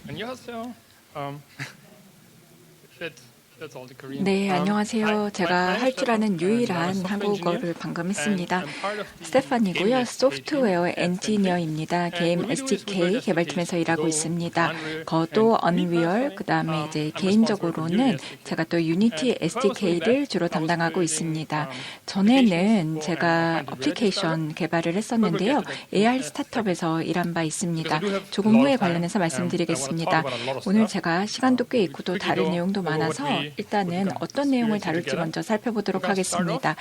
안녕하세요. 네, 안녕하세요. 제가 할 줄 아는 유일한 한국어를 방금 했습니다. 스테판이고요. 소프트웨어 엔지니어입니다. 게임 SDK 개발팀에서 일하고 있습니다. 거도 언리얼, 그 다음에 이제 개인적으로는 제가 또 유니티 SDK를 주로 담당하고 있습니다. 전에는 제가 어플리케이션 개발을 했었는데요. AR 스타트업에서 일한 바 있습니다. 조금 후에 관련해서 말씀드리겠습니다. 오늘 제가 시간도 꽤 있고 또 다른 내용도 많아서 일단은 어떤 내용을 다룰지 먼저 살펴보도록 하겠습니다.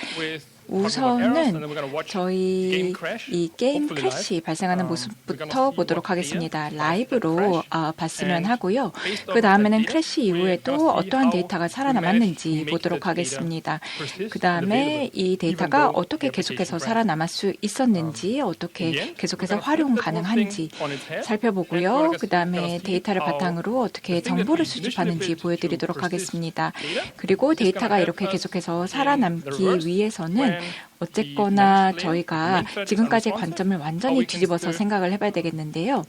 우선은 저희 이 게임 크래시 발생하는 모습부터 보도록 하겠습니다. 라이브로 봤으면 하고요. 그 다음에는 크래시 이후에도 어떠한 데이터가 살아남았는지 보도록 하겠습니다. 그 다음에 이 데이터가 어떻게 계속해서 살아남을 수 있었는지, 어떻게 계속해서 활용 가능한지 살펴보고요. 그 다음에 데이터를 바탕으로 어떻게 정보를 수집하는지 보여드리도록 하겠습니다. 그리고 데이터가 이렇게 계속해서 살아남기 위해서는 어쨌거나 저희가 지금까지의 관점을 완전히 뒤집어서 생각을 해봐야 되겠는데요.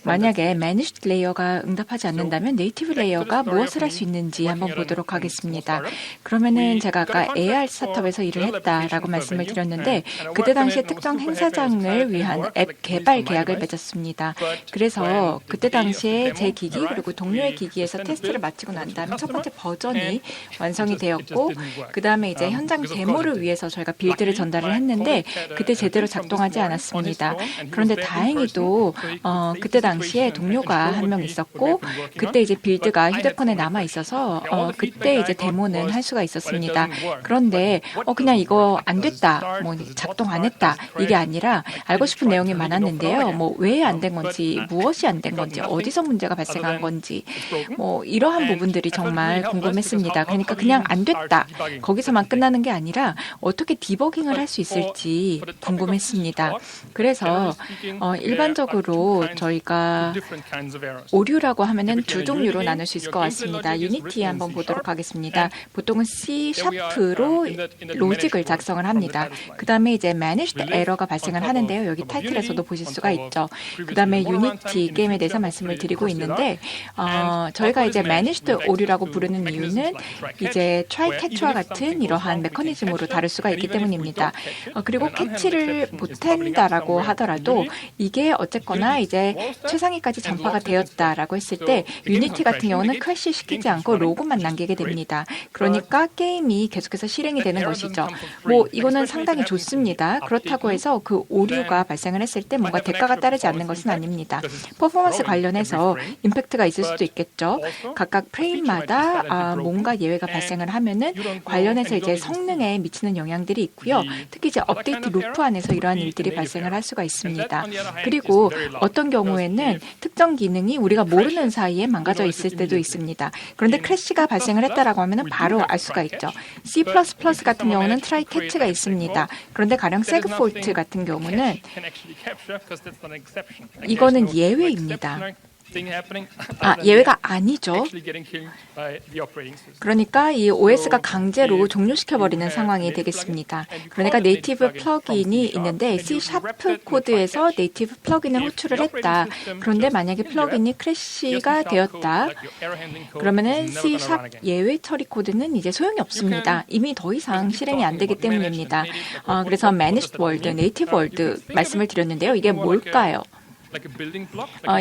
만약에 managed 레이어가 응답하지 않는다면 네이티브 레이어가 무엇을 할 수 있는지 한번 보도록 하겠습니다. 그러면은 제가 아까 AR 스타트업에서 일을 했다라고 말씀을 드렸는데 그때 당시에 특정 행사장을 위한 앱 개발 계약을 맺었습니다. 그래서 그때 당시에 제 기기 그리고 동료의 기기에서 테스트를 마치고 난 다음에 첫 번째 버전이 완성이 되었고 그 다음에 이제 현장 데모를 위해서 저희가 빌드를 전달을 했는데 그때 제대로 작동하지 않았습니다. 그런데 다행히도 그때 당시에 동료가 한 명 있었고 그때 이제 빌드가 휴대폰에 남아 있어서 그때 이제 데모는 할 수가 있었습니다. 그런데 그냥 이거 안 됐다, 뭐 작동 안 했다 이게 아니라 알고 싶은 내용이 많았는데요. 뭐 왜 안 된 건지, 무엇이 안 된 건지, 어디서 문제가 발생한 건지, 뭐 이러한 부분들이 정말 궁금했습니다. 그러니까 그냥 안 됐다 거기서만 끝나는 게 아니라 어떻게 디버깅을 할 수 있을지 궁금했습니다. 그래서 일반적으로 저희가 오류라고 하면은 두 종류로 나눌 수 있을 것 같습니다. 유니티 한번 보도록 하겠습니다. 보통은 C#로 로직을 작성을 합니다. 그 다음에 이제 managed error가 발생을 하는데요. 여기 타이틀에서도 보실 수가 있죠. 그 다음에 유니티 게임에 대해서 말씀을 드리고 있는데 저희가 이제 managed 오류라고 부르는 이유는 이제 try catch와 같은 이러한 메커니즘으로 다룰 수가 있기 때문입니다. 그리고 캐치를 못한다라고 하더라도 이게 어쨌거나 이제 최상위까지 전파가 되었다라고 했을 때 유니티 같은 경우는 크래시 시키지 않고 로고만 남기게 됩니다. 그러니까 게임이 계속해서 실행이 되는 것이죠. 뭐 이거는 상당히 좋습니다. 그렇다고 해서 그 오류가 발생을 했을 때 뭔가 대가가 따르지 않는 것은 아닙니다. 퍼포먼스 관련해서 임팩트가 있을 수도 있겠죠. 각각 프레임마다 뭔가 예외가 발생을 하면은 관련해서 이제 성능에 미치는 영향들이 있고요. 특히 이제 업데이트 루프 안에서 이러한 일들이 발생을 할 수가 있습니다. 그리고 어떤 경우에는 특정 기능이 우리가 모르는 사이에 망가져 있을 때도 있습니다. 그런데 크래시가 발생을 했다라고 하면 바로 알 수가 있죠. C++ 같은 경우는 트라이 캐치가 있습니다. 그런데 가령 세그 폴트 같은 경우는 이거는 예외입니다. 예외가 아니죠. 그러니까 이 OS가 강제로 종료시켜버리는 상황이 되겠습니다. 그러니까 네이티브 플러그인이 있는데 C# 코드에서 네이티브 플러그인을 호출을 했다. 그런데 만약에 플러그인이 크래시가 되었다. 그러면은 C# 예외 처리 코드는 이제 소용이 없습니다. 이미 더 이상 실행이 안 되기 때문입니다. 그래서 managed world, native world 말씀을 드렸는데요. 이게 뭘까요?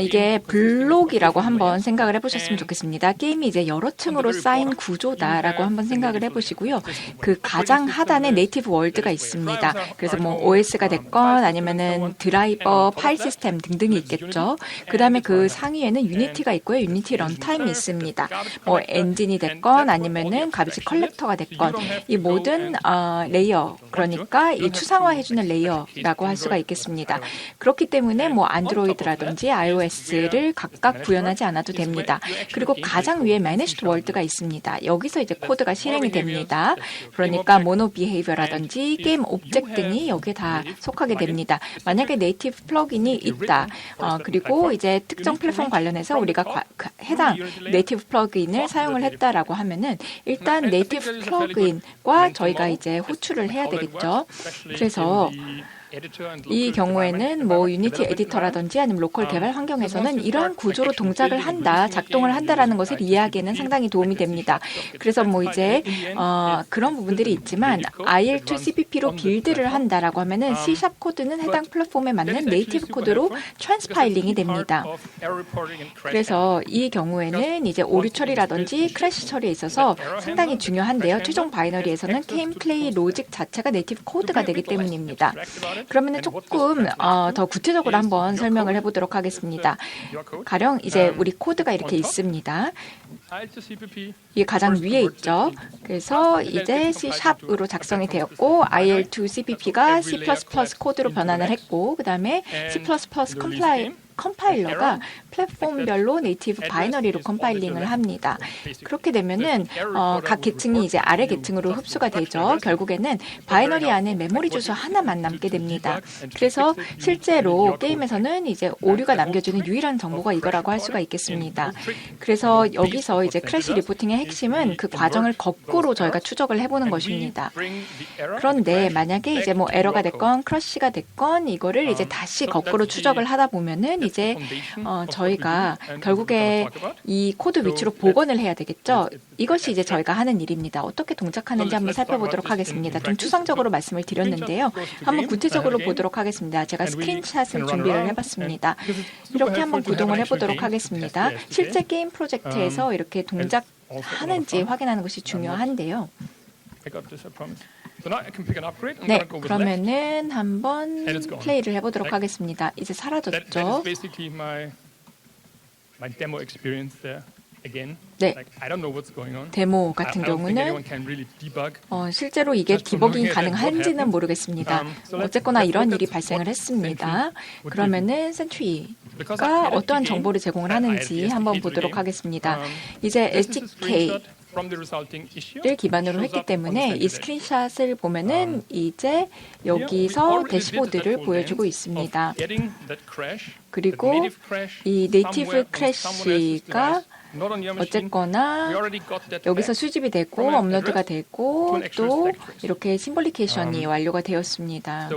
이게 블록이라고 한번 생각을 해보셨으면 좋겠습니다. 게임이 이제 여러 층으로 쌓인 구조다라고 한번 생각을 해보시고요. 그 가장 하단에 네이티브 월드가 있습니다. 그래서 뭐 OS가 됐건 아니면은 드라이버, 파일 시스템 등등이 있겠죠. 그 다음에 그 상위에는 유니티가 있고요. 유니티 런타임이 있습니다. 뭐 엔진이 됐건 아니면은 가비지 컬렉터가 됐건 이 모든 레이어, 그러니까 이 추상화해주는 레이어라고 할 수가 있겠습니다. 그렇기 때문에 뭐 안드로이드라든지 iOS를 각각 구현하지 않아도 됩니다. 그리고 가장 위에 Managed World가 있습니다. 여기서 이제 코드가 실행이 됩니다. 그러니까 모노 비헤이비어라든지 게임 오브젝트 등이 여기에 다 속하게 됩니다. 만약에 네이티브 플러그인이 있다. 그리고 이제 특정 플랫폼 관련해서 우리가 해당 네이티브 플러그인을 사용을 했다라고 하면은 일단 네이티브 플러그인과 저희가 이제 호출을 해야 되겠죠. 그래서 이 경우에는 뭐 유니티 에디터라든지 아니면 로컬 개발 환경에서는 이런 구조로 동작을 한다, 작동을 한다라는 것을 이해하기에는 상당히 도움이 됩니다. 그래서 뭐 이제 그런 부분들이 있지만 IL2 CPP로 빌드를 한다라고 하면은 C# 코드는 해당 플랫폼에 맞는 네이티브 코드로 트랜스파일링이 됩니다. 그래서 이 경우에는 이제 오류 처리라든지 크래시 처리에 있어서 상당히 중요한데요. 최종 바이너리에서는 게임 플레이 로직 자체가 네이티브 코드가 되기 때문입니다. 그러면은 조금 더 구체적으로 한번 설명을 해보도록 하겠습니다. 가령 이제 우리 코드가 이렇게 있습니다. 이게 가장 위에 있죠. 그래서 이제 C#으로 작성이 되었고 IL2 CPP가 C++ 코드로 변환을 했고 그 다음에 C++ 컴파일러가 플랫폼별로 네이티브 바이너리로 컴파일링을 합니다. 그렇게 되면은 각 계층이 이제 아래 계층으로 흡수가 되죠. 결국에는 바이너리 안에 메모리 주소 하나만 남게 됩니다. 그래서 실제로 게임에서는 이제 오류가 남겨주는 유일한 정보가 이거라고 할 수가 있겠습니다. 그래서 여기서 이제 크래시 리포팅의 핵심은 그 과정을 거꾸로 저희가 추적을 해보는 것입니다. 그런데 만약에 이제 뭐 에러가 됐건 크러쉬가 됐건 이거를 이제 다시 거꾸로 추적을 하다 보면은 이제 저희가 결국에 이 코드 위치로 복원을 해야 되겠죠. 이것이 이제 저희가 하는 일입니다. 어떻게 동작하는지 한번 살펴보도록 하겠습니다. 좀 추상적으로 말씀을 드렸는데요. 한번 구체적으로 보도록 하겠습니다. 제가 스크린샷을 준비를 해봤습니다. 이렇게 한번 구동을 해보도록 하겠습니다. 실제 게임 프로젝트에서 이렇게 동작하는지 확인하는 것이 중요한데요. 네, 그러면은 한번 플레이를 해보도록 하겠습니다. 이제 사라졌죠? 네, 데모 같은 경우는 실제로 이게 디버깅이 가능한지는 모르겠습니다. 어쨌거나 이런 일이 발생을 했습니다. 그러면은 센트리가 어떠한 정보를 제공을 하는지 한번 보도록 하겠습니다. 이제 SDK 를 기반으로 했기 때문에 이 스크린샷을 보면은 이제 여기서 대시보드를 보여주고 있습니다. 그리고 이 네이티브 크래시가 어쨌거나 여기서 수집이 되고 업로드가 되고 또 이렇게 심볼리케이션이 완료가 되었습니다.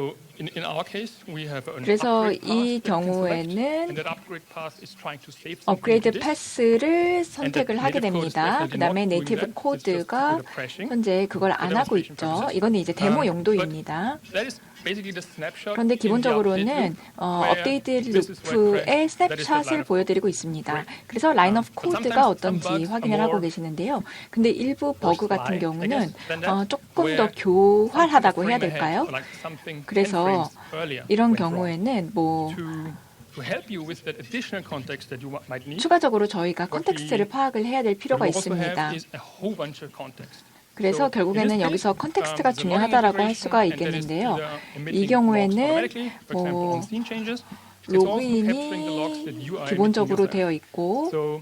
그래서 이 경우에는 업그레이드 패스를 선택을 하게 됩니다. 그 다음에 네이티브 코드가 현재 그걸 안 하고 있죠. 이거는 이제 데모 용도입니다. 그런데 기본적으로는 업데이트 루프의 스냅샷을 보여드리고 있습니다. 그래서 라인 오브 코드가 어떤지 확인을 하고 계시는데요. 근데 일부 버그 같은 경우는 조금 더 교활하다고 해야 될까요? 그래서 이런 경우에는 뭐 추가적으로 저희가 컨텍스트를 파악을 해야 될 필요가 있습니다. 그래서 결국에는 여기서 컨텍스트가 중요하다라고 할 수가 있겠는데요. 이 경우에는 뭐 로그인이 기본적으로 되어 있고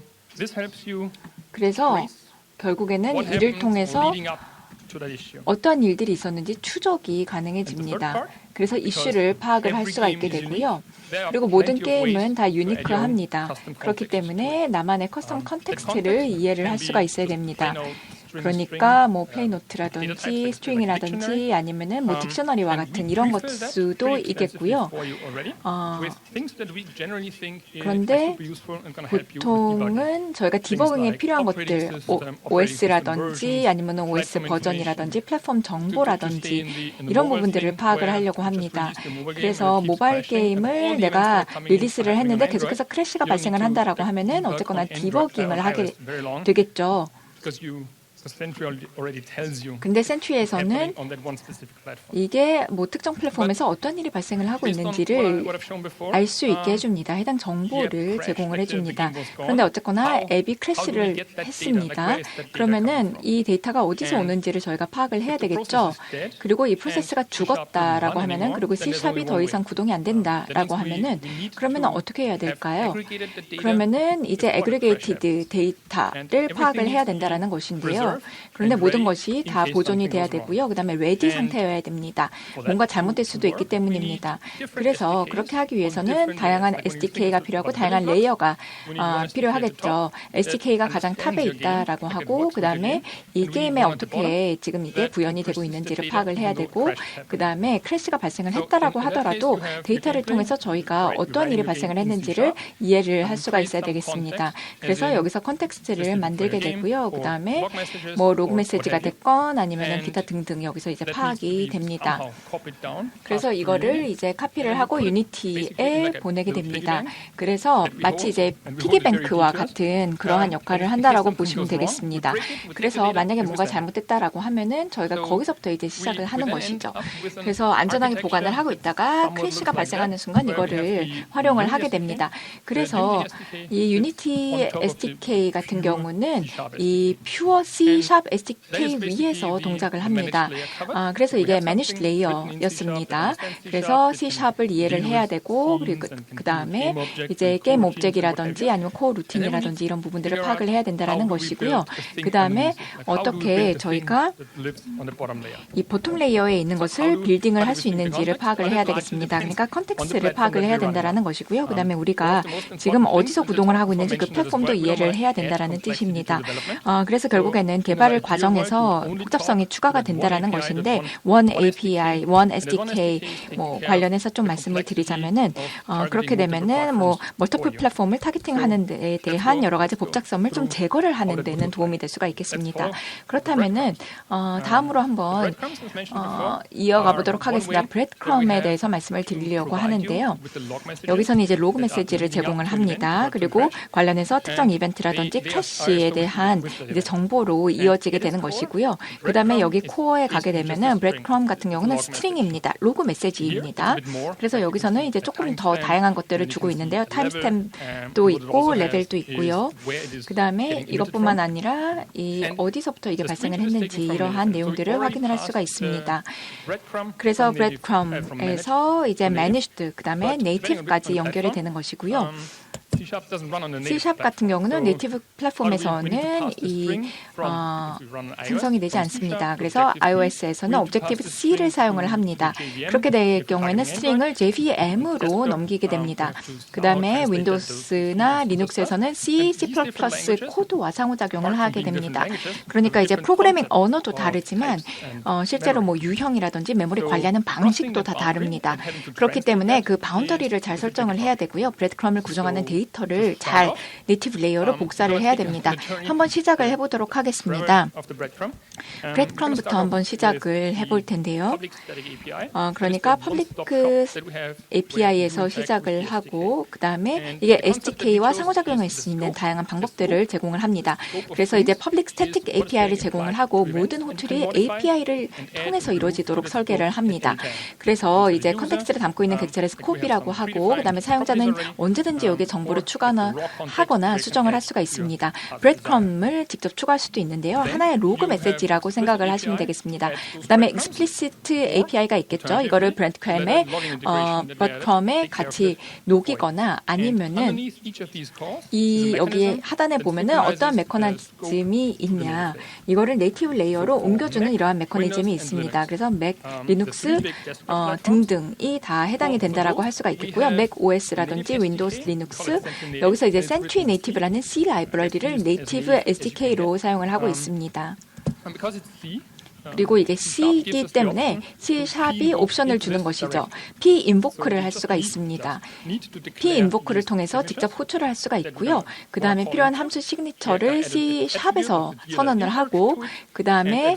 그래서 결국에는 이를 통해서 어떠한 일들이 있었는지 추적이 가능해집니다. 그래서 이슈를 파악을 할 수가 있게 되고요. 그리고 모든 게임은 다 유니크합니다. 그렇기 때문에 나만의 커스텀 컨텍스트를 이해를 할 수가 있어야 됩니다. 그러니까 뭐 플레이노트라든지 스트링이라든지 아니면은 뭐 딕셔너리와 같은 이런 것 수도 있겠고요. 그런데 보통은 저희가 디버깅에 필요한 것들, OS라든지 아니면 OS 버전이라든지 플랫폼 정보라든지 이런 부분들을 파악을 하려고 합니다. 그래서 모바일 게임을 내가 릴리스를 했는데 계속해서 크래시가 발생을 한다라고 하면은 어쨌거나 디버깅을 하게 되겠죠. 근데 센트리에서는 이게 뭐 특정 플랫폼에서 어떤 일이 발생을 하고 있는지를 알 수 있게 해줍니다. 해당 정보를 제공을 해줍니다. 그런데 어쨌거나 앱이 크래시를 했습니다. 그러면은 이 데이터가 어디서 오는지를 저희가 파악을 해야 되겠죠. 그리고 이 프로세스가 죽었다라고 하면은 그리고 C# 더 이상 구동이 안 된다라고 하면은 그러면은 어떻게 해야 될까요? 그러면은 이제 애그리게이티드 데이터를 파악을 해야 된다라는 것인데요. 있어요. 그런데 모든 것이 다 보존이 돼야 되고요. 그 다음에 레디 상태여야 됩니다. 뭔가 잘못될 수도 있기 때문입니다. 그래서 그렇게 하기 위해서는 다양한 SDK가 필요하고 다양한 레이어가 필요하겠죠. SDK가 가장 탑에 있다라고 하고 그 다음에 이 게임에 어떻게 지금 이게 구현이 되고 있는지를 파악을 해야 되고 그 다음에 크래시가 발생을 했다라고 하더라도 데이터를 통해서 저희가 어떠한 일이 발생을 했는지를 이해를 할 수가 있어야 되겠습니다. 그래서 여기서 컨텍스트를 만들게 되고요. 그 다음에 뭐 로그 메시지가 됐건 아니면 기타 등등 여기서 이제 파악이 됩니다. 그래서 이거를 이제 카피를 하고 유니티에 보내게 됩니다. 그래서 마치 이제 피기뱅크와 같은 그러한 역할을 한다라고 보시면 되겠습니다. 그래서 만약에 뭔가 잘못됐다라고 하면은 저희가 거기서부터 이제 시작을 하는 것이죠. 그래서 안전하게 보관을 하고 있다가 크래시가 발생하는 순간 이거를 활용을 하게 됩니다. 그래서 이 유니티 SDK 같은 경우는 이 퓨어 C# SDK 위에서 동작을 합니다. 그래서 이게 managed layer였습니다. 그래서 C#을 이해를 해야 되고 그리고 그 다음에 이제 게임 옵젝이라든지 아니면 코어 루틴이라든지 이런 부분들을 파악을 해야 된다라는 것이고요. 그 다음에 어떻게 저희가 이 보통 레이어에 있는 것을 빌딩을 할 수 있는지를 파악을 해야 되겠습니다. 그러니까 컨텍스트를 파악을 해야 된다라는 것이고요. 그 다음에 우리가 지금 어디서 구동을 하고 있는지 그 플랫폼도 이해를 해야 된다라는 뜻입니다. 그래서 결국에는 개발 과정에서 복잡성이 추가가 된다라는 것인데 One API, One SDK 뭐 관련해서 좀 말씀을 드리자면은 그렇게 되면은 뭐 멀티플 플랫폼을 타겟팅하는 데에 대한 여러 가지 복잡성을 좀 제거를 하는 데는 도움이 될 수가 있겠습니다. 그렇다면은 다음으로 한번 이어가 보도록 하겠습니다. 브레드크럼에 대해서 말씀을 드리려고 하는데요. 여기서는 이제 로그 메시지를 제공을 합니다. 그리고 관련해서 특정 이벤트라든지 크래시에 대한 이제 정보로 이어지게 되는 것이고요. 그 다음에 여기 코어에 가게 되면은 브레드크럼 같은 경우는 스트링입니다. 로그 메시지입니다. 그래서 여기서는 이제 조금 더 다양한 것들을 주고 있는데요. 타임스탬프도 있고 레벨도 있고요. 그 다음에 이것뿐만 아니라 이 어디서부터 이게 발생을 했는지 이러한 내용들을 확인을 할 수가 있습니다. 그래서 브레드크럼에서 이제 managed 그 다음에 native까지 연결이 되는 것이고요. C# 같은 경우는 네이티브 플랫폼에서는 생성이 되지 않습니다. 그래서 iOS에서는 Objective-C를 사용을 합니다. 그렇게 될 경우에는 스트링을 JVM으로 넘기게 됩니다. 그 다음에 윈도우스나 리눅스에서는 C, C++ 코드와 상호작용을 하게 됩니다. 그러니까 이제 프로그래밍 언어도 다르지만 실제로 뭐 유형이라든지 메모리 관리하는 방식도 다 다릅니다. 그렇기 때문에 그 바운더리를 잘 설정을 해야 되고요. 브레드크럼을 구성하는 데이터를 잘 네이티브 레이어로 복사를 해야 됩니다. 한번 시작을 해보도록 하겠습니다. 브레드크럼부터 한번 시작을 해볼 텐데요. 그러니까 퍼블릭 API에서 시작을 하고 그 다음에 이게 SDK와 상호작용할 수 있는 다양한 방법들을 제공을 합니다. 그래서 이제 퍼블릭 스태틱 API를 제공을 하고 모든 호출이 API를 통해서 이루어지도록 설계를 합니다. 그래서 이제 컨텍스트를 담고 있는 객체를 스코프라고 하고 그 다음에 사용자는 언제든지 여기에 정보를 추가하거나 수정을 할 수가 있습니다. 브레드크럼을 직접 추가할 수도 있는데요. 하나의 로그 메시지라고 생각을 하시면 되겠습니다. 그 다음에 explicit API가 있겠죠. 이거를 브레드크럼에 같이 녹이거나 아니면은 이 여기 하단에 보면은 어떠한 메커니즘이 있냐 이거를 네이티브 레이어로 옮겨주는 이러한 메커니즘이 있습니다. 그래서 맥, 리눅스 등등이 다 해당이 된다라고 할 수가 있겠고요. 맥 OS라든지 윈도우스, 리눅스 여기서 이제 센트리 네이티브라는 C 라이브러리를 네이티브 SDK로 사용을 하고 있습니다. 그리고 이게 C이기 때문에 C# 옵션을 주는 것이죠. P 인보크를 할 수가 있습니다. P 인보크를 통해서 직접 호출을 할 수가 있고요. 그 다음에 필요한 함수 시그니처를 C#에서 선언을 하고 그 다음에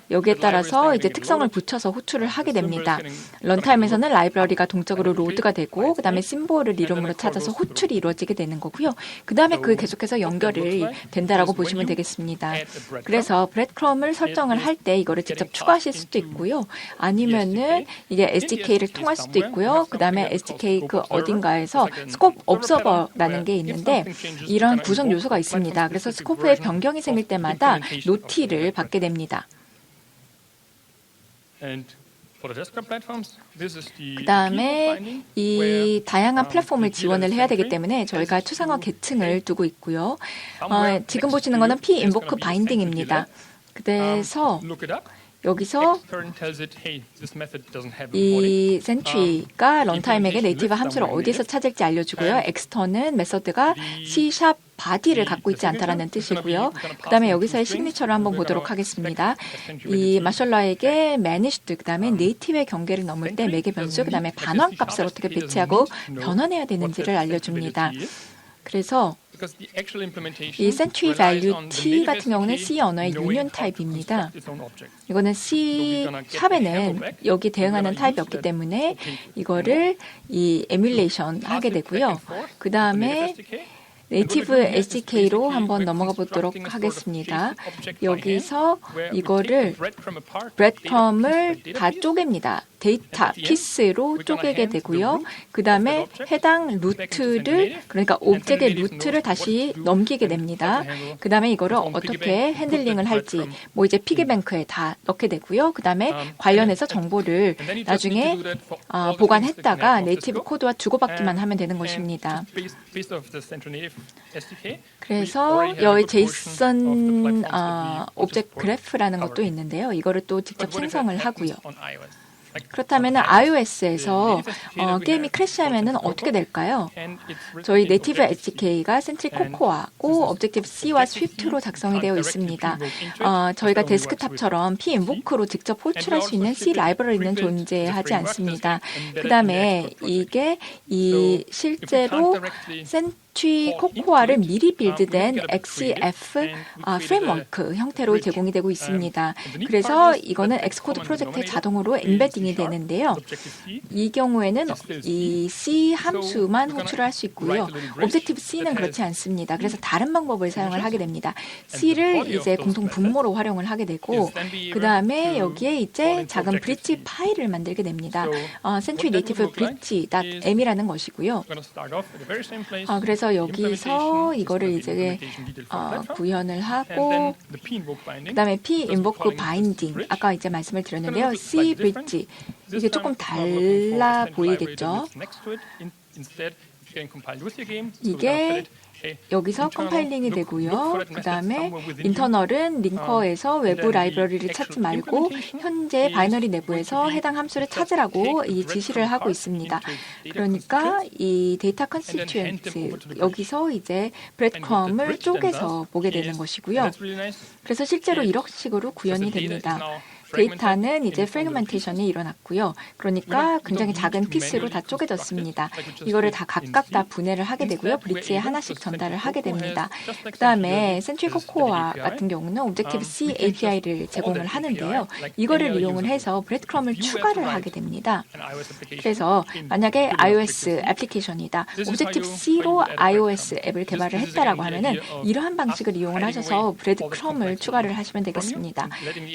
여기에 따라서 이제 특성을 붙여서 호출을 하게 됩니다. 런타임에서는 라이브러리가 동적으로 로드가 되고 그 다음에 심볼을 이름으로 찾아서 호출이 이루어지게 되는 거고요. 그 다음에 그 계속해서 연결이 된다라고 보시면 되겠습니다. 그래서 브레드크럼을 설정을 할 때 이거를 직접 추가하실 수도 있고요. 아니면은 이게 SDK를 통할 수도 있고요. 그 다음에 SDK 그 어딘가에서 스코프 옵서버라는 게 있는데 이런 구성 요소가 있습니다. 그래서 스코프에 변경이 생길 때마다 노티를 받게 됩니다. 그 다음에 이 다양한 플랫폼을 지원을 해야 되기 때문에 저희가 추상화 계층을 두고 있고요. 지금 보시는 거는 P 인보크 바인딩입니다. 그래서 여기서 이 센트리가 런타임에게 네이티브 함수를 어디서 찾을지 알려주고요. 엑스턴은 메서드가 C# body를 갖고 있지 않다라는 뜻이고요. 그 다음에 여기서의 시그니처를 한번 보도록 하겠습니다. 이 마셜러에게 managed, 그 다음에 네이티브의 경계를 넘을 때 매개 변수, 그 다음에 반환값을 어떻게 배치하고 변환해야 되는지를 알려줍니다. 그래서 이 Sentry Value T 같은 경우는 C 언어의 유니온 타입입니다. 이거는 C 샵에는 여기 대응하는 타입이 없기 때문에 이거를 이 에뮬레이션 하게 되고요. 그 다음에 네이티브 SDK로 한번 넘어가 보도록 하겠습니다. 여기서 이거를 브레드크럼을 다 쪼갭니다. 데이터 피스로 쪼개게 되고요. 그 다음에 해당 루트를, 그러니까 옵젝의 루트를 다시 넘기게 됩니다. 그 다음에 이거를 어떻게 핸들링을 할지 뭐 이제 피기뱅크에 다 넣게 되고요. 그 다음에 관련해서 정보를 나중에 보관했다가 네이티브 코드와 주고받기만 하면 되는 것입니다. 그래서 여기 제이슨 오브젝트 그래프라는 것도 있는데요. 이거를 또 직접 생성을 하고요. 그렇다면 iOS에서 게임이 크래시하면 어떻게 될까요? 저희 네이티브 SDK가 센트리 코코아고 오브젝티브 C와 스위프트로 작성이 되어 있습니다. 저희가 데스크탑처럼 p-invoke로 직접 호출할 수 있는 C 라이브러리는 존재하지 않습니다. 그 다음에 이게 실제로 센트리 코코아를 미리 빌드된 XCF 프레임워크 형태로 제공이 되고 있습니다. 그래서 이거는 엑스코드 프로젝트에 자동으로 엠베딩이 되는데요. 이 경우에는 이 C 함수만 호출을 할 수 있고요. 오브젝티브 C는 그렇지 않습니다. 그래서 다른 방법을 사용을 하게 됩니다. C를 이제 공통 분모로 활용을 하게 되고 그 다음에 여기에 이제 작은 브릿지 파일을 만들게 됩니다. Sentry Native Bridge.m이라는 것이고요. 그래서 여기서 이거를 이제 구현을 하고 그 다음에 p-invoke binding 아까 이제 말씀을 드렸는데요. C bridge 이게 조금 달라 보이겠죠? 이게 여기서 컴파일링이 되고요. 그 다음에 인터널은 링커에서 외부 라이브러리를 찾지 말고 현재 바이너리 내부에서 해당 함수를 찾으라고 이 지시를 하고 있습니다. 그러니까 이 데이터 컨스티튜언트 여기서 이제 브레드크럼을 쪼개서 보게 되는 것이고요. 그래서 실제로 이런 식으로 구현이 됩니다. 데이터는 이제 프래그멘테이션이 일어났고요. 그러니까 굉장히 작은 피스로 다 쪼개졌습니다. 이거를 다 각각 다 분해를 하게 되고요. 브릿지에 하나씩 전달을 하게 됩니다. 그 다음에 센트리 코코아 같은 경우는 오브젝티브 C API를 제공을 하는데요. 이거를 이용을 해서 브레드크럼을 추가를 하게 됩니다. 그래서 만약에 iOS 애플리케이션이다. 오브젝티브 C로 iOS 앱을 개발을 했다라고 하면은 이러한 방식을 이용을 하셔서 브레드크럼을 추가를 하시면 되겠습니다.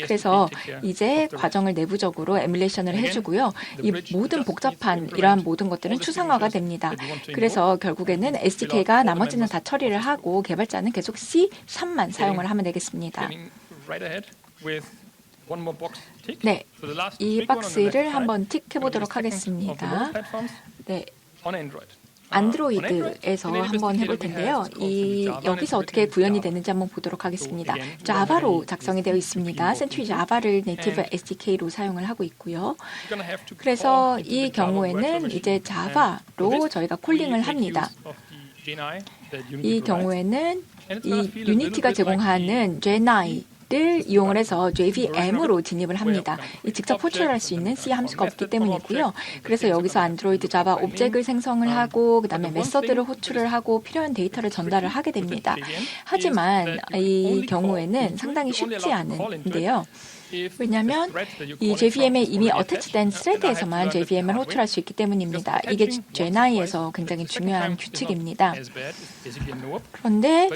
그래서 이제 과정을 내부적으로 에뮬레이션을 해주고요. 이 모든 복잡한 이러한 모든 것들은 추상화가 됩니다. 그래서 결국에는 SDK가 나머지는 다 처리를 하고 개발자는 계속 C#만 사용을 하면 되겠습니다. 네, 이 박스를 한번 틱해 보도록 하겠습니다. 네. 안드로이드에서 한번 해볼 텐데요. 여기서 어떻게 구현이 되는지 한번 보도록 하겠습니다. 자바로 작성이 되어 있습니다. 센트리 자바를 네이티브 SDK로 사용을 하고 있고요. 그래서 이 경우에는 이제 자바로 저희가 콜링을 합니다. 이 경우에는 이 유니티가 제공하는 JNI 를 이용을 해서 JVM으로 진입을 합니다. 이 직접 호출할 수 있는 C 함수가 없기 때문이고요. 그래서 여기서 안드로이드 자바 오브젝트를 생성을 하고 그 다음에 메서드를 호출을 하고 필요한 데이터를 전달을 하게 됩니다. 하지만 이 경우에는 상당히 쉽지 않은데요. 왜냐하면 이 JVM에 이미 어태치된 스레드에서만 JVM을 호출할 수 있기 때문입니다. 이게 JNI에서 굉장히 중요한 규칙입니다. 그런데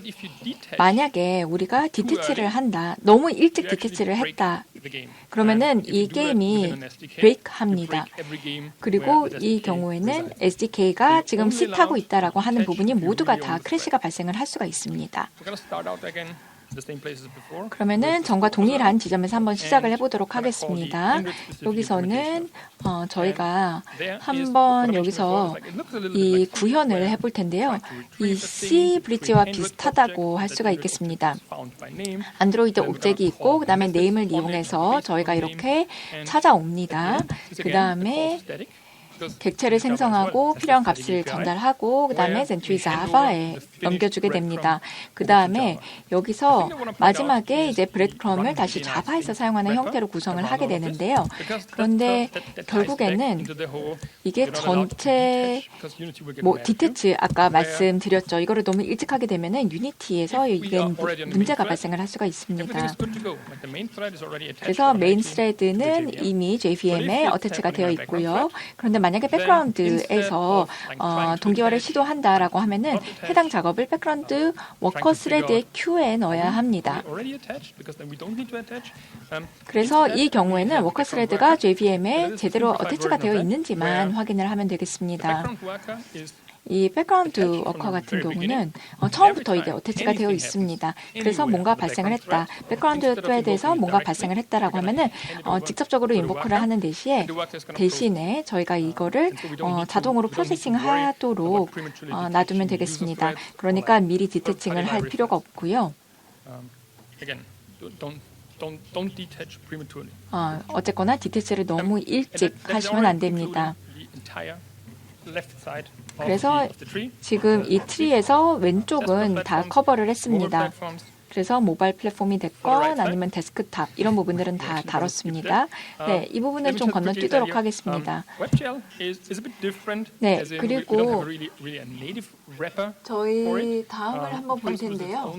만약에 우리가 디태치를 한다, 너무 일찍 디태치를 했다, 그러면은 이 게임이 브레이크 합니다. 그리고 이 경우에는 SDK가 지금 시 타고 있다라고 하는 부분이 모두가 다 크래시가 발생을 할 수가 있습니다. 그러면은 전과 동일한 지점에서 한번 시작을 해보도록 하겠습니다. 여기서는 저희가 한번 여기서 이 구현을 해볼 텐데요. 이 C 브릿지와 비슷하다고 할 수가 있겠습니다. 안드로이드 옵젝이 있고 그 다음에 네임을 이용해서 저희가 이렇게 찾아옵니다. 그 다음에 객체를 생성하고 필요한 값을 전달하고 그 다음에 센츄리 자바에 넘겨주게 됩니다. 그 다음에 여기서 마지막에 이제 브레드크럼을 다시 자바에서 사용하는 형태로 구성을 하게 되는데요. 그런데 결국에는 이게 전체 디태치 아까 말씀드렸죠. 이거를 너무 일찍 하게 되면은 유니티에서 이게 문제가 발생을 할 수가 있습니다. 그래서 메인 스레드는 이미 JVM에 어태치가 되어 있고요. 그런데 만약에 백그라운드에서 동기화를 시도한다라고 하면은 해당 작업을 백그라운드 워커 스레드의 큐에 넣어야 합니다. 그래서 이 경우에는 워커 스레드가 JVM에 제대로 어태치가 되어 있는지만 확인을 하면 되겠습니다. 이 백그라운드 워커 같은 경우는 처음부터 이게 어태치가 되어 있습니다. 그래서 뭔가 발생을 했다. 백그라운드 트레드에서 뭔가 발생을 했다라고 하면은 직접적으로 인보크를 하는 대신에 저희가 이거를 자동으로 프로세싱 하도록 놔두면 되겠습니다. 그러니까 미리 디태칭을 할 필요가 없고요. 어쨌거나 디태치를 너무 일찍 하시면 안 됩니다. 그래서 지금 이 트리에서 왼쪽은 다 커버를 했습니다. 그래서 모바일 플랫폼이 됐건 아니면 데스크탑 이런 부분들은 다 다뤘습니다. 네, 이 부분은 좀 건너뛰도록 하겠습니다. 네, 그리고 저희 다음을 한번 볼 텐데요.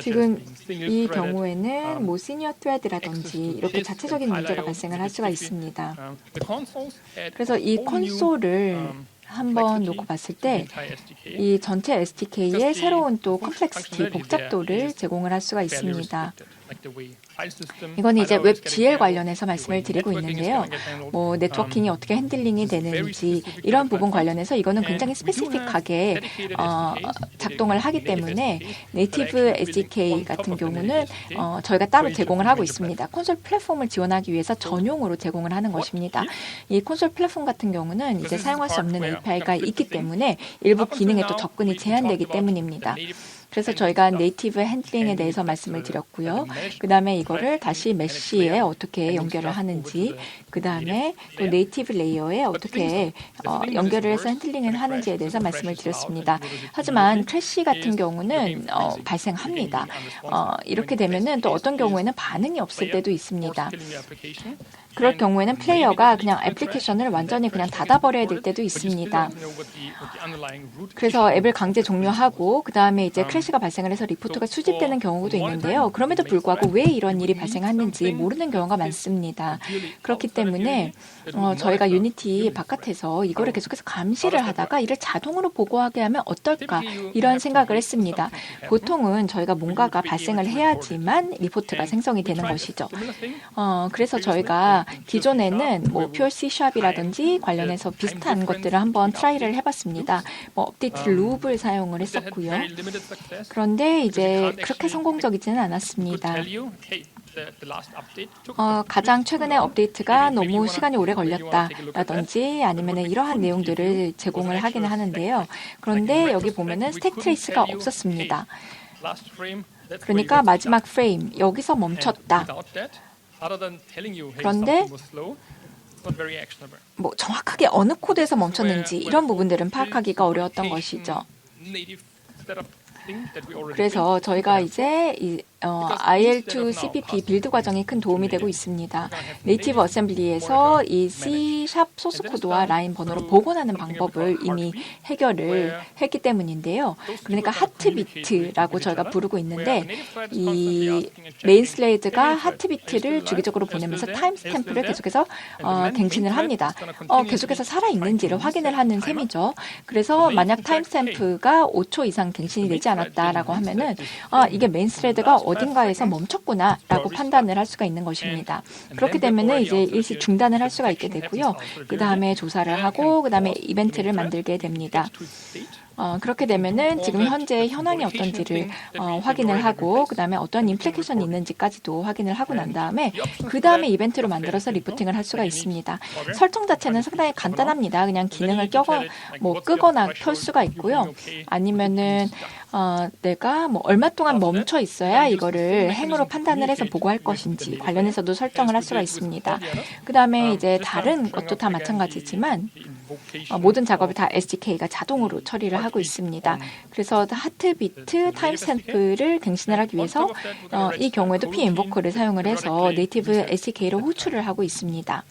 지금 이 경우에는 뭐 시니어 트레드라든지 이렇게 자체적인 문제가 발생을 할 수가 있습니다. 그래서 이 콘솔을 한번 놓고 봤을 때 이 전체 SDK의 새로운 또 컴플렉시티, 복잡도를 제공을 할 수가 있습니다. 이건 이제 웹 GL 관련해서 말씀을 드리고 있는데요. 뭐 네트워킹이 어떻게 핸들링이 되는지 이런 부분 관련해서 이거는 굉장히 스페시픽하게 작동을 하기 때문에 네이티브 SDK 같은 경우는 저희가 따로 제공을 하고 있습니다. 콘솔 플랫폼을 지원하기 위해서 전용으로 제공을 하는 것입니다. 이 콘솔 플랫폼 같은 경우는 이제 사용할 수 없는 API가 있기 때문에 일부 기능에 또 접근이 제한되기 때문입니다. 그래서 저희가 네이티브 핸들링에 대해서 말씀을 드렸고요. 그 다음에 이거를 다시 메쉬에 어떻게 연결을 하는지, 그 다음에 또 네이티브 레이어에 어떻게 연결을 해서 핸들링을 하는지에 대해서 말씀을 드렸습니다. 하지만 크래시 같은 경우는 발생합니다. 이렇게 되면은 또 어떤 경우에는 반응이 없을 때도 있습니다. 그럴 경우에는 플레이어가 그냥 애플리케이션을 완전히 그냥 닫아버려야 될 때도 있습니다. 그래서 앱을 강제 종료하고 그 다음에 이제 크래시가 발생을 해서 리포트가 수집되는 경우도 있는데요. 그럼에도 불구하고 왜 이런 일이 발생하는지 모르는 경우가 많습니다. 그렇기 때문에 저희가 유니티 바깥에서 이거를 계속해서 감시를 하다가 이를 자동으로 보고하게 하면 어떨까 이런 생각을 했습니다. 보통은 저희가 뭔가가 발생을 해야지만 리포트가 생성이 되는 것이죠. 그래서 저희가 기존에는 뭐 퓨어 C#이라든지 관련해서 비슷한 것들을 한번 트라이를 해봤습니다. 뭐 업데이트 룹을 사용을 했었고요. 그런데 이제 그렇게 성공적이지는 않았습니다. 가장 최근의 업데이트가 너무 시간이 오래 걸렸다라든지 아니면 이러한 내용들을 제공을 하기는 하는데요. 그런데 여기 보면은 스택 트레이스가 없었습니다. 그러니까 마지막 프레임 여기서 멈췄다. 그런데 뭐 정확하게 어느 코드에서 멈췄는지 이런 부분들은 파악하기가 어려웠던 것이죠. 그래서 저희가 이제 IL2 CPP 빌드 과정이 큰 도움이 되고 있습니다. 네이티브 어셈블리에서 이 C# 소스 코드와 라인 번호로 복원하는 방법을 이미 해결을 했기 때문인데요. 그러니까 하트비트라고 저희가 부르고 있는데 이 메인 슬레이드가 하트비트를 주기적으로 보내면서 타임스탬프를 계속해서 갱신을 합니다. 계속해서 살아있는지를 확인을 하는 셈이죠. 그래서 만약 타임스탬프가 5초 이상 갱신이 되지 않았다라고 하면은 이게 메인 스레드가 어딘가에서 멈췄구나라고 판단을 할 수가 있는 것입니다. 그렇게 되면은 이제 일시 중단을 할 수가 있게 되고요. 그 다음에 조사를 하고 그 다음에 이벤트를 만들게 됩니다. 그렇게 되면은 지금 현재 현황이 어떤지를 확인을 하고 그 다음에 어떤 임플리케이션이 있는지까지도 확인을 하고 난 다음에 그 다음에 이벤트로 만들어서 리포팅을 할 수가 있습니다. 설정 자체는 상당히 간단합니다. 그냥 기능을 끄거나 켤 수가 있고요. 아니면은 내가 얼마 동안 멈춰 있어야 이거를 행으로 판단을 해서 보고할 것인지 관련해서도 설정을 할 수가 있습니다. 그 다음에 이제 다른 것도 다 마찬가지지만 모든 작업을 다 SDK가 자동으로 처리를 하고 있습니다. 그래서 하트비트 타임스탬프를 갱신을 하기 위해서 이 경우에도 p-invoker를 사용을 해서 네이티브 SDK로 호출을 하고 있습니다.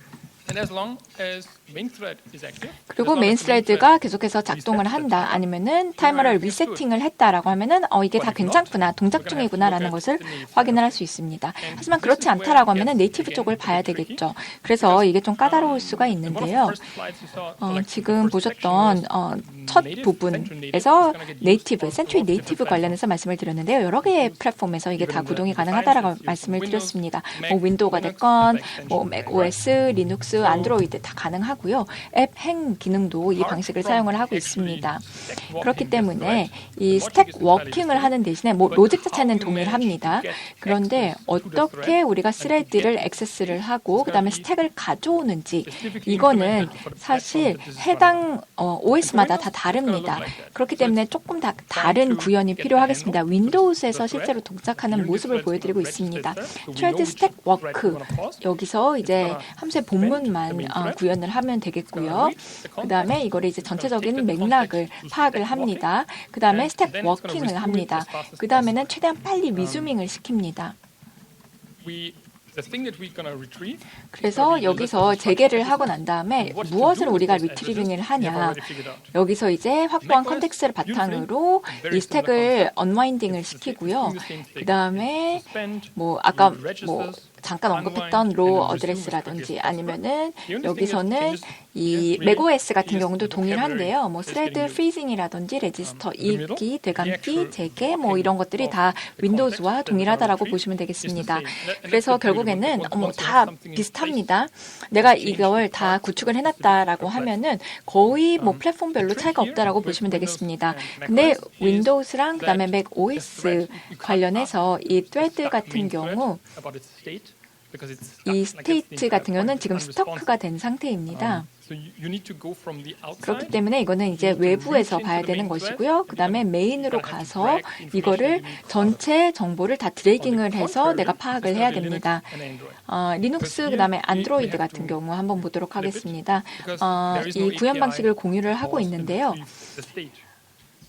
그리고 메인 스레드가 계속해서 작동을 한다 아니면은 타이머를 리세팅을 했다라고 하면은 이게 다 괜찮구나 동작 중이구나라는 것을 확인을 할 수 있습니다. 하지만 그렇지 않다라고 하면은 네이티브 쪽을 봐야 되겠죠. 그래서 이게 좀 까다로울 수가 있는데요. 지금 보셨던 첫 부분에서 네이티브, 센츄리 네이티브 관련해서 말씀을 드렸는데요. 여러 개의 플랫폼에서 이게 다 구동이 가능하다라고 말씀을 드렸습니다. 윈도우가 됐건 맥 OS, 리눅스, 안드로이드 다 가능하고요. 앱 행 기능도 이 방식을 사용을 하고 있습니다. 그렇기 때문에 이 스택 워킹을 하는 대신에 로직 자체는 동일합니다. 그런데 어떻게 우리가 스레드를 액세스를 하고 그 다음에 스택을 가져오는지 이거는 사실 해당 OS마다 다 다릅니다. 그렇기 때문에 조금 다른 구현이 필요하겠습니다. 윈도우즈에서 실제로 동작하는 모습을 보여드리고 있습니다. 트레드 스택 워크 여기서 이제 함수의 본문만 구현을 하면 되겠고요. 그 다음에 이거를 이제 전체적인 맥락을 파악을 합니다. 그 다음에 스택 워킹을 합니다. 그 다음에는 최대한 빨리 리즈밍을 시킵니다. 그래서 여기서 재개를 하고 난 다음에 무엇을 우리가 리트리빙을 하냐. 여기서 이제 확보한 컨텍스트를 바탕으로 이 스택을 언와인딩을 시키고요. 그 다음에 아까 잠깐 언급했던 로 어드레스라든지 아니면은 여기서는 이 맥OS 같은 경우도 동일한데요. 스레드 프리징이라든지 레지스터 읽기, 되감기, 재개 이런 것들이 다 윈도우즈와 동일하다라고 보시면 되겠습니다. 그래서 결국에는 다 비슷합니다. 내가 이걸 다 구축을 해놨다라고 하면은 거의 플랫폼별로 차이가 없다라고 보시면 되겠습니다. 근데 윈도우즈랑 그다음에 맥OS 관련해서 이 thread 같은 경우 이 스테이트 같은 경우는 지금 스토크가 된 상태입니다. 그렇기 때문에 이거는 이제 외부에서 봐야 되는 것이고요. 그 다음에 메인으로 가서 이거를 전체 정보를 다 드래깅을 해서 내가 파악을 해야 됩니다. 리눅스 그 다음에 안드로이드 같은 경우 한번 보도록 하겠습니다. 이 구현 방식을 공유를 하고 있는데요.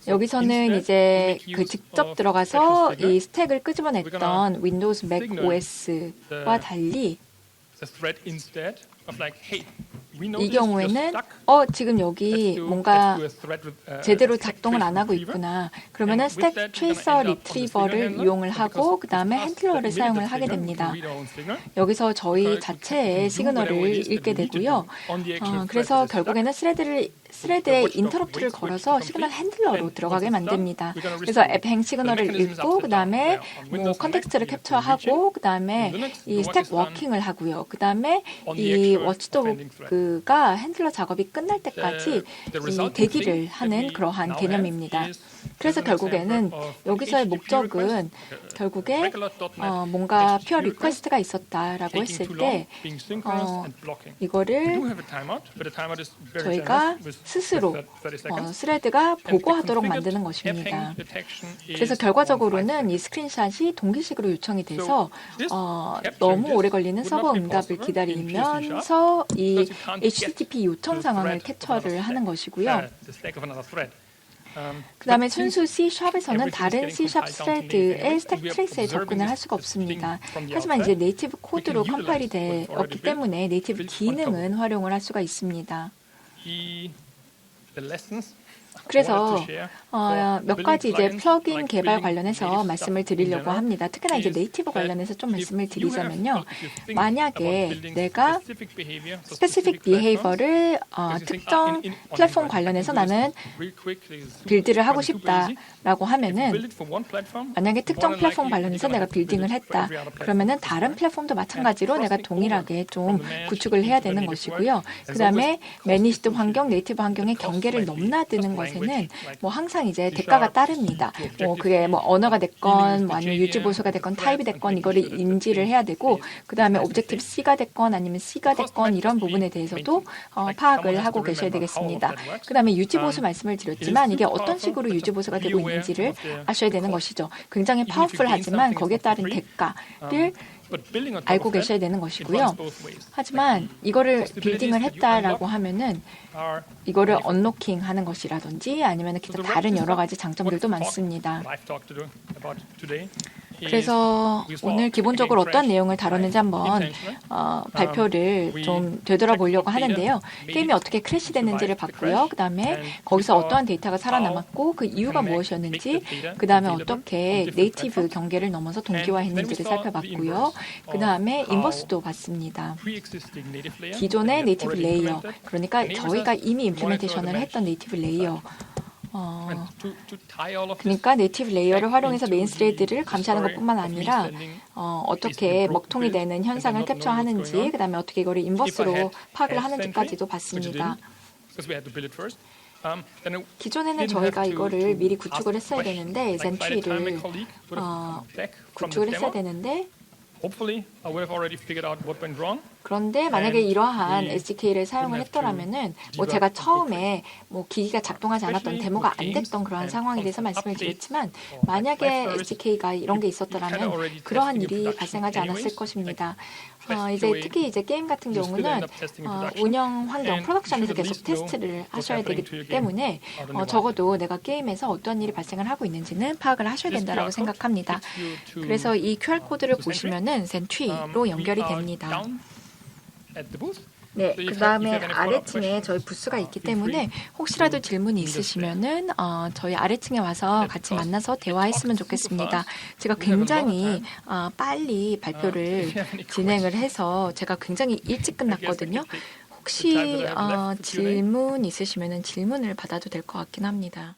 여기서는 이제 직접 들어가서 이 스택을 끄집어냈던 윈도우즈 맥 OS와 달리 이 경우에는 지금 여기 뭔가 제대로 작동을 안 하고 있구나. 그러면은 스택 트레이서 리트리버를 이용을 하고 그 다음에 핸들러를 사용을 하게 됩니다. 여기서 저희 자체의 시그널을 읽게 되고요. 그래서 결국에는 스레드에 인터럽트를 걸어서 시그널 핸들러로 들어가게 만듭니다. 그래서 앱행 시그널을 읽고 그 다음에 컨텍스트를 캡처하고 그 다음에 이 스택 워킹을 하고요. 그 다음에 이 워치도그가 핸들러 작업이 끝날 때까지 이 대기를 하는 그러한 개념입니다. 그래서 결국에는 여기서의 목적은 결국에 뭔가 퓨어 리퀘스트가 있었다라고 했을 때 이거를 저희가 스스로 스레드가 보고하도록 만드는 것입니다. 그래서 결과적으로는 이 스크린샷이 동기식으로 요청이 돼서 너무 오래 걸리는 서버 응답을 기다리면서 이 HTTP 요청 상황을 캡처를 하는 것이고요. 그 다음에 순수 C#에서는 다른 C# 스레드의 스택 트레이스에 접근을 할 수가 없습니다. 하지만 이제 네이티브 코드로 컴파일이 되었기 때문에 네이티브 기능은 활용을 할 수가 있습니다. 그래서 몇 가지 이제 플러그인 개발 관련해서 말씀을 드리려고 합니다. 특히나 이제 네이티브 관련해서 좀 말씀을 드리자면요. 만약에 내가 스페시픽 비헤이버를 특정 플랫폼 관련해서 나는 빌드를 하고 싶다라고 하면은 만약에 특정 플랫폼 관련해서 내가 빌딩을 했다. 그러면은 다른 플랫폼도 마찬가지로 내가 동일하게 좀 구축을 해야 되는 것이고요. 그 다음에 매니지드 환경, 네이티브 환경의 경계를 넘나드는 것에는 뭐 항상 이제 대가가 따릅니다. 뭐 그게 뭐 언어가 됐건 뭐 아니면 유지보수가 됐건 타입이 됐건 이거를 인지를 해야 되고 그 다음에 오브젝티브 C가 됐건 아니면 C가 됐건 이런 부분에 대해서도 파악을 하고 계셔야 되겠습니다. 그 다음에 유지보수 말씀을 드렸지만 이게 어떤 식으로 유지보수가 되고 있는지를 아셔야 되는 것이죠. 굉장히 파워풀하지만 거기에 따른 대가를 알고 계셔야 되는 것이고요. 하지만 이거를 빌딩을 했다라고 하면은 이거를 언로킹 하는 것이라든지 아니면 기타 다른 여러 가지 장점들도 많습니다. 그래서 오늘 기본적으로 어떤 내용을 다뤘는지 한번 발표를 좀 되돌아보려고 하는데요. 게임이 어떻게 크래시됐는지를 봤고요. 그 다음에 거기서 어떠한 데이터가 살아남았고 그 이유가 무엇이었는지, 그 다음에 어떻게 네이티브 경계를 넘어서 동기화했는지를 살펴봤고요. 그 다음에 인버스도 봤습니다. 기존의 네이티브 레이어, 그러니까 저희가 이미 임플리멘테이션을 했던 네이티브 레이어, 그러니까 네이티브 레이어를 활용해서 메인 스레드를 감시하는 것뿐만 아니라 어떻게 먹통이 되는 현상을 캡처하는지, 그 다음에 어떻게 이거를 인버스로 파악을 하는지까지도 봤습니다. 기존에는 저희가 이거를 미리 구축을 했어야 되는데 젠트리를 구축을 했어야 되는데 그런데 만약에 이러한 SDK를 사용을 했더라면은 뭐 제가 처음에 뭐 기기가 작동하지 않았던 데모가 안 됐던 그러한 상황에 대해서 말씀을 드렸지만 만약에 SDK가 이런 게 있었더라면 그러한 일이 발생하지 않았을 것입니다. 이제 특히 이제 게임 같은 경우는 운영 환경, 프로덕션에서 계속 테스트를 하셔야 되기 때문에 적어도 내가 게임에서 어떤 일이 발생을 하고 있는지는 파악을 하셔야 된다고 생각합니다. 그래서 이 QR코드를 보시면은 젠트리로 연결이 됩니다. 네, 그 다음에 아래층에 저희 부스가 있기 때문에 혹시라도 질문이 있으시면은 저희 아래층에 와서 같이 만나서 대화했으면 좋겠습니다. 제가 굉장히 빨리 발표를 진행을 해서 제가 굉장히 일찍 끝났거든요. 혹시 질문 있으시면은 질문을 받아도 될 것 같긴 합니다.